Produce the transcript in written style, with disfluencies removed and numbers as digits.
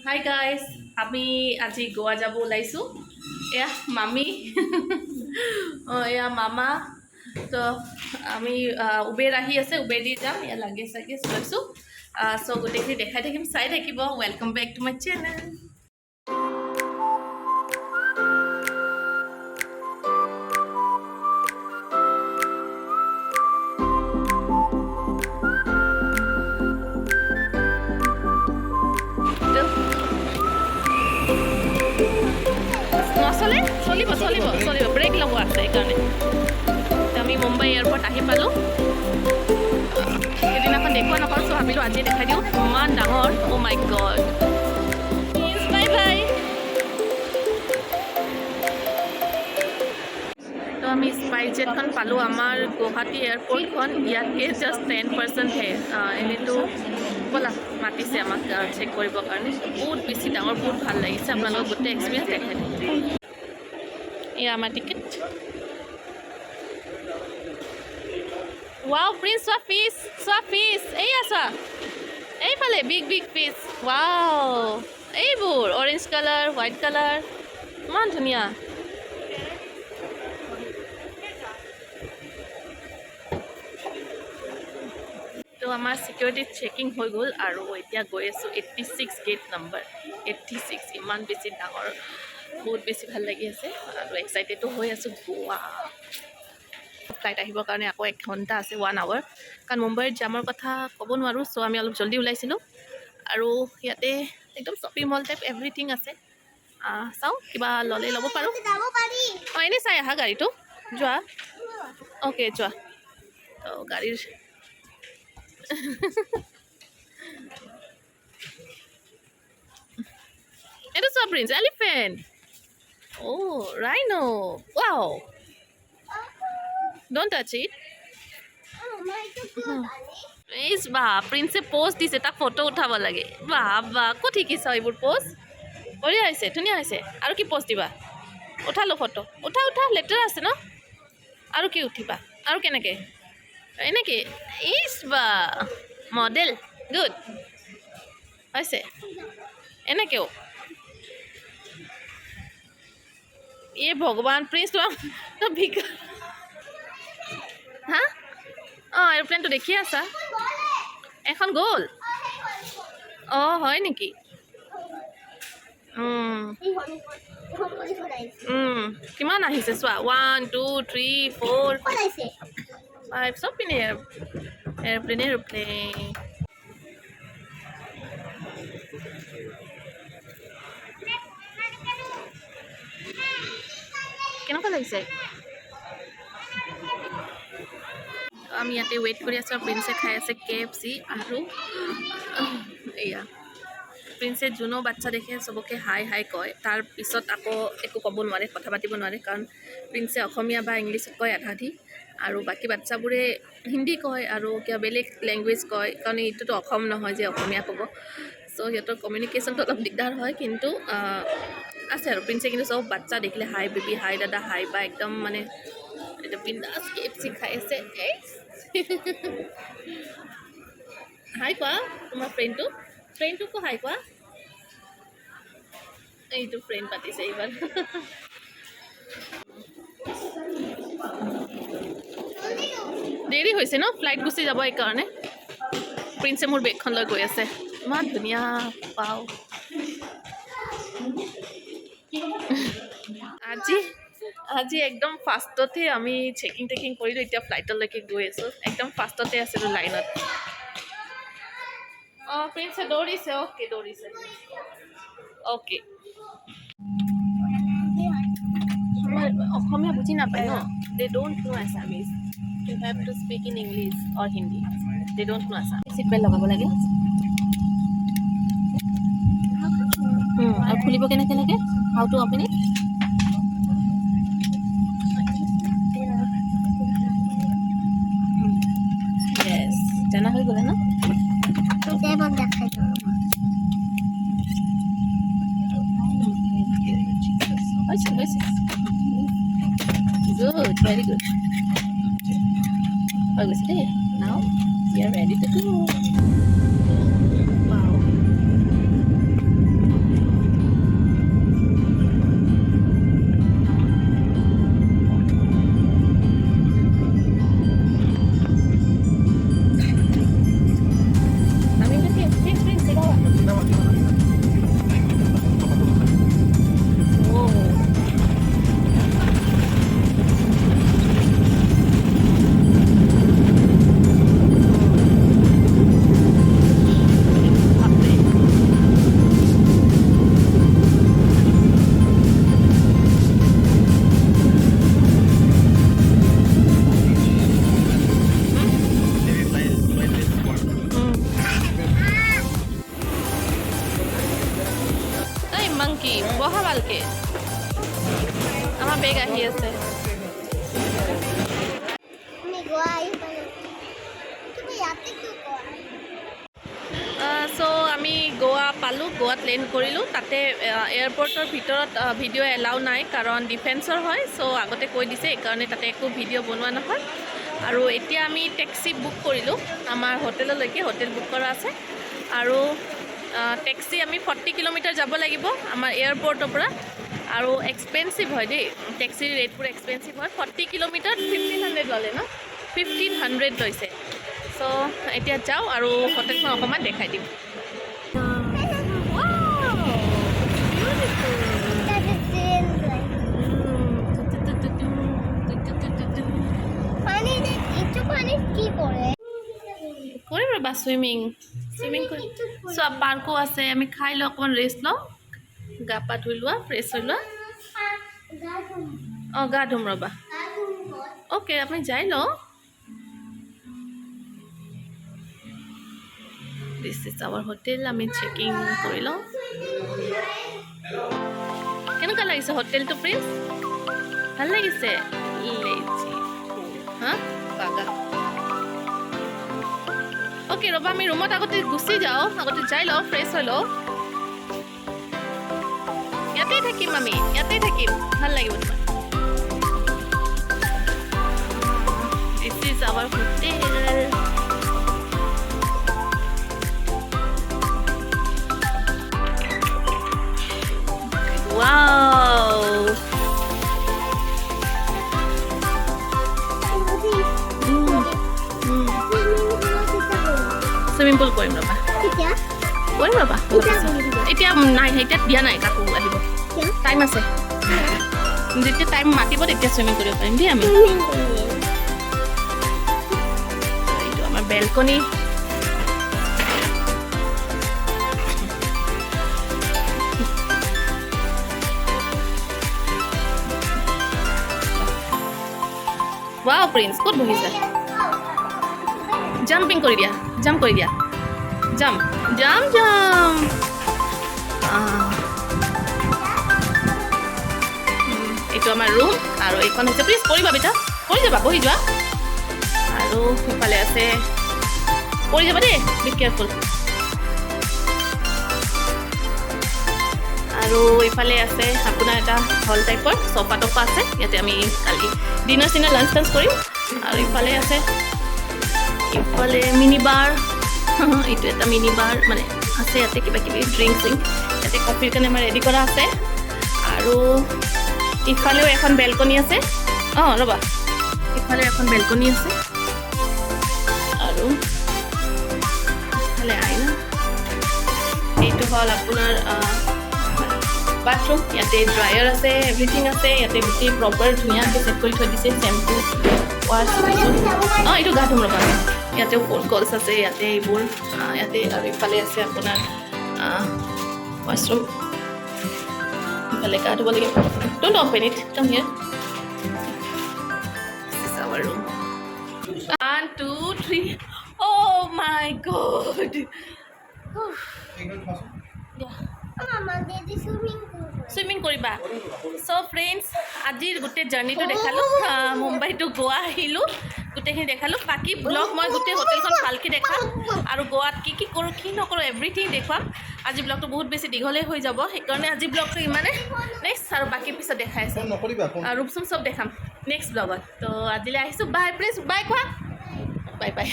Hi guys, আমি আজি গোৱা যাব ওলাইছোঁ। এয়া মামী এয়া মামা। তো আমি উবেৰ আহি আছে, উবেৰ দি যাম। এয়া লাগেজ লৈছোঁ। চ' গোটেইখিনি দেখাই থাকিম, চাই থাকিব। Welcome back to my channel. নচলে চলিব চলিব চলিব ব্ৰেক লগোৱা আছে সেইকাৰণে। আমি মুম্বাই এয়াৰপৰ্ট আহি পালোঁ। সেইদিনাখন দেখুওৱা নকৰোঁ, চ' ভাবিলোঁ আজি দেখাই দিওঁ। ইমান ডাঙৰ, অ' মাই গড। Bye bye. তো আমি স্পাইজেটখন পালোঁ। আমাৰ গুৱাহাটী এয়াৰপৰ্টখন ইয়াতকৈ জাষ্ট 10%হে। এনেইতো ব'লা মাতিছে আমাক চেক কৰিবৰ কাৰণে। বহুত বেছি ডাঙৰ, বহুত ভাল লাগিছে। আপোনালোকক গোটেই এক্সপিৰিয়েঞ্চ দেখাই দিম। এয়া আমাৰ টিকেট। ৱাও প্ৰিন্স, চোৱা ফিছ এইয়া চোৱা, এইফালে বিগ বিগ ফিছ। ৱাও, এইবোৰ অৰেঞ্জ কালাৰ, হোৱাইট কালাৰ, ইমান ধুনীয়া। তো আমাৰ ছিকিউৰিটি চেকিং হৈ গ'ল আৰু এতিয়া গৈ আছোঁ 86 গেট নম্বৰ 86। ইমান বেছি ডাঙৰ, বহুত বেছি ভাল লাগি আছে আৰু এক্সাইটেডো হৈ আছোঁ। গোৱা ফ্লাইট আহিবৰ কাৰণে আকৌ 1 ঘণ্টা আছে, 1 আৱাৰ। কাৰণ মুম্বাইত জামৰ কথা ক'ব নোৱাৰোঁ। চ' আমি অলপ জল্দি ওলাইছিলোঁ আৰু ইয়াতে একদম শ্বপিং মল টাইপ এভৰিথিং আছে। চাওঁ কিবা ল'লে ল'ব পাৰোঁ। অঁ এনেই চাই আহা গাড়ীটো, যোৱা। অ'কে যোৱা। তো গাড়ীৰ এইটো চোৱা prince, elephant. O' rhino, wow, don't touch it. H বা প্ৰিন্সে প'জ দিছে, তাক ফটো উঠাব লাগে। বা ক'ত শিকিছ এইবোৰ প'জ? বঢ়িয়া হৈছে, ধুনীয়া হৈছে। আৰু কি প'জ দিবা? উঠালোঁ ফটো, উঠা লেতেৰা আছে ন। আৰু কি উঠিবা? আৰু কেনেকৈ? এনেকৈ? ইচ বা মডেল, গুড হৈছে। এনেকৈও এই ভগৱান প্ৰিন্স তোমাক ভিকা। হা? অঁ এৰোপ্লেনটো দেখি আছা? এখন গ'ল। অঁ হয় নেকি? কিমান আহিছে চোৱা, 1 2 3 4 5 চব পিনে এৰোপ্লেন। কেনেকুৱা লাগিছে? আমি ইয়াতে ৱেইট কৰি আছোঁ। প্ৰিন্সে খাই আছে KFC আৰু এয়া প্ৰিন্সে যোনো বাচ্চা দেখে চবকে হাই হাই কয়। তাৰপিছত আকৌ একো ক'ব নোৱাৰে, কথা পাতিব নোৱাৰে। কাৰণ প্ৰিন্সে অসমীয়া বা ইংলিছত কয় আধা আধি, আৰু বাকী বাচ্চাবোৰে হিন্দী কয় আৰু কিবা বেলেগ লেংগুৱেজ কয়। কাৰণ এইটোতো অসম নহয় যে অসমীয়া ক'ব। চ' সিহঁতৰ কমিউনিকেশ্যনটো অলপ দিগদাৰ হয়। কিন্তু আছে আৰু প্ৰিন্সে কিন্তু চব বাচ্চা দেখিলে হাই বেবী, হাই দাদা, হাই বা একদম মানে এটা বিন্দাছ KFC খাই আছে। হাই কোৱা তোমাৰ ফ্ৰেণ্ডটোকো হাই কোৱা। এইটো ফ্ৰেণ্ড পাতিছে এইবাৰ। দেৰি হৈছে ন, ফ্লাইট গুচি যাব এইকাৰণে। প্ৰিন্সে মোৰ বেগখন লৈ গৈ আছে। ইমান ধুনীয়া পাওঁ। আজি একদম ফাষ্টতে আমি চেকিং কৰিলোঁ। এতিয়া ফ্লাইটলৈকে গৈ আছোঁ। একদম ফাষ্টতে আছিলোঁ লাইনত। অঁ প্ৰিন্সে দৌৰিছে। অ'কে দৌৰিছে। অ'কে অসমীয়া বুজি নাপায় ন, they don't know Assamese. You have to speak in English or Hindi. They don't know Assamese. Seat belt লগাব লাগে। আৰু খুলিব কেনেকৈ লাগে? How to open it? Yes, জানা হৈ গ'লে ন? হৈছে। Good, very good. হৈ গৈছে দেই। Now we are ready to go. Wow. বহা ভালকে আমাৰ বেগ আহি আছে চ' আমি গোৱা পালোঁ গোৱাত লেণ্ড কৰিলোঁ তাতে এয়াৰপৰ্টৰ ভিতৰত ভিডিঅ' এলাউ নাই কাৰণ ডিফেন্সৰ হয় চ' আগতে কৈ দিছে এইকাৰণে তাতে একো ভিডিঅ' বনোৱা নহয় আৰু এতিয়া আমি টেক্সি বুক কৰিলোঁ আমাৰ হোটেললৈকে হোটেল বুক কৰা আছে আৰু টেক্সি আমি 40 কিলোমিটাৰ যাব লাগিব আমাৰ এয়াৰপৰ্টৰ পৰা আৰু এক্সপেঞ্চিভ হয় দেই টেক্সিৰ ৰেটবোৰ এক্সপেঞ্চিভ হয় 40 কিলোমিটাৰ 1500 ল'লে ন 1500 লৈছে চ' এতিয়া যাওঁ আৰু হোটেলখন অকণমান দেখাই দিম কৰিম ৰ'বা চুইমিং কৰি চব পাৰ্কো আছে আমি খাই লওঁ অকণমান ৰেষ্ট লওঁ গা পা ধুই লোৱা ফ্ৰেছ হৈ লোৱা অঁ গা ধুম ৰ'বা অ'কে আপুনি যাই লওঁ দিছ ইজ আৱাৰ হোটেল আমি চেকিং কৰি লওঁ কেনেকুৱা লাগিছে হোটেলটো প্লিজ ভাল লাগিছে হা বাগা অ'কে ৰ'বা আমি ৰুমত আগতে গুচি যাওঁ আগতে যাই লওঁ ফ্ৰেছ হৈ লওঁ ইয়াতেই থাকিম আমি ইয়াতেই থাকিম ভাল লাগিব তোমাৰ this is our hotel Wow! Swimming pool কৰিম ৰ'বা কৰিম ৰ'বা এতিয়া নাই এতিয়া দিয়া নাই কাকো আহিব টাইম আছে যেতিয়া টাইম মাতিব তেতিয়া চুইমিং কৰিব পাৰিম দেই আমি এইটো আমাৰ বেলকনি Wow, Prince, ক'ত বহিছে জাম্পিং কৰি দিয়া জাম্প কৰি দিয়া জাম্প জাম্প জাম্প এইটো আমাৰ ৰুম আৰু এইখন হৈছে প্লিজ পৰিবা বেটা পৰি যাবা বহি যোৱা আৰু সেইফালে আছে পৰি যাবা দেই বি কেয়াৰফুল আৰু এইফালে আছে আপোনাৰ এটা হল টাইপৰ চফা টফা আছে ইয়াতে আমি কালি ডিনাৰ চিনাৰ লাঞ্চ টাঞ্চ কৰিম আৰু ইফালে আছে ইফালে মিনি বাৰ এইটো এটা মিনি বাৰ মানে আছে ইয়াতে কিবা কিবি ড্ৰিংক চিংক ইয়াতে কফিৰ কাৰণে আমাৰ ৰেডি কৰা আছে আৰু ইফালেও এখন বেলকনি আছে অঁ ৰ'বা ইফালে এখন বেলকনি আছে আৰু ইফালে আইনা এইটো হ'ল আপোনাৰ বাথৰুম ইয়াতে ড্ৰায়াৰ আছে এভৰিথিং আছে ইয়াতে গোটেই প্ৰপাৰ ধুনীয়াকৈ চেট কৰি থৈ দিছে চেম্পু ৱাছ অঁ এইটো গা ধুম ৰ'বা ইয়াতেও ফোন কলছ আছে ইয়াতে এইবোৰ ইয়াতে আৰু ইফালে আছে আপোনাৰ ৱাছৰুম ইফালে গা ধুব লাগিব don't open it come here this is our room 1 2 3 oh my god swimming কৰিবা চ' ফ্ৰেণ্ডছ আজিৰ গোটেই জাৰ্ণিটো দেখালোঁ মুম্বাই টু গোৱা আহিলোঁ গোটেইখিনি দেখালোঁ বাকী ব্লগ মই গোটেই হোটেলখন ভালকৈ দেখাম আৰু গোৱাত কি কি কৰোঁ কি নকৰোঁ এভৰিথিং দেখুৱাম আজি ব্লগটো বহুত বেছি দীঘলেই হৈ যাব সেইকাৰণে আজি ব্লগটো ইমানে নেক্সট আৰু বাকী পিছত দেখাই আছোঁ ৰুম চুম চব দেখাম নেক্সট ব্লগত তো আজিলৈ আহিছোঁ বাই প্লিজ বাই কোৱা বাই বাই